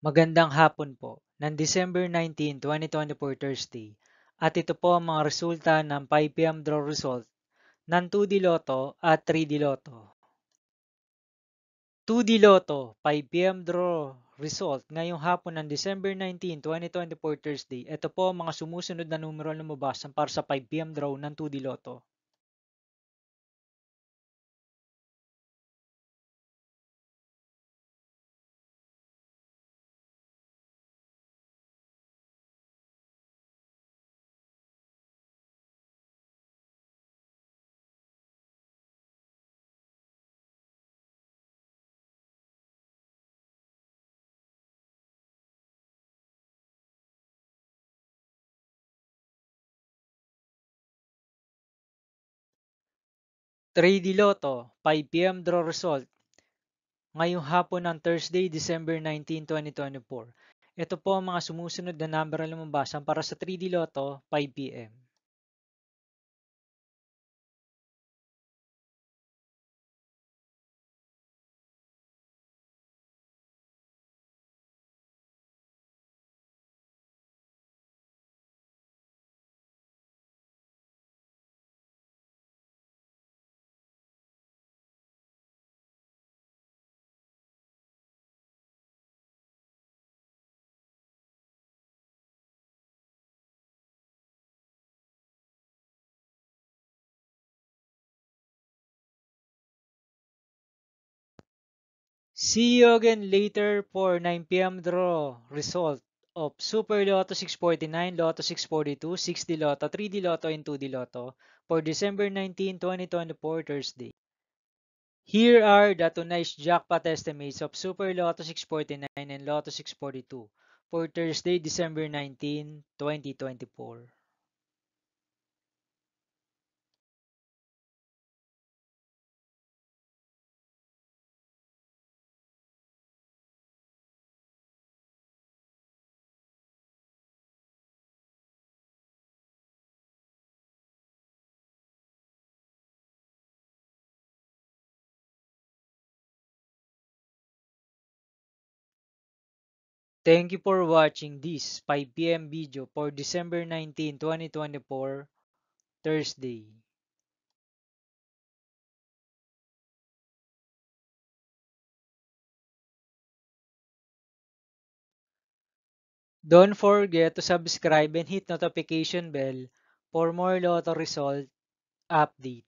Magandang hapon po ng December 19, 2024 Thursday. At ito po ang mga resulta ng 5 p.m. draw result ng 2D Lotto at 3D Lotto. 2D Lotto 5 p.m. draw result ngayong hapon ng December 19, 2024 Thursday. Ito po ang mga sumusunod na numero na lumabas para sa 5 p.m. draw ng 2D Lotto. 3D Lotto 5 p.m. draw result ngayong hapon ng Thursday, December 19, 2024. Ito po ang mga sumusunod na number na lumabas para sa 3D Lotto 5 p.m. See you again later for 9 p.m. draw result of Super Lotto 649, Lotto 642, 6D Lotto, 3D Lotto, and 2D Lotto for December 19, 2024 Thursday. Here are the tonight's jackpot estimates of Super Lotto 649 and Lotto 642 for Thursday, December 19, 2024. Thank you for watching this 5 p.m. video for December 19, 2024, Thursday. Don't forget to subscribe and hit notification bell for more Lotto result update.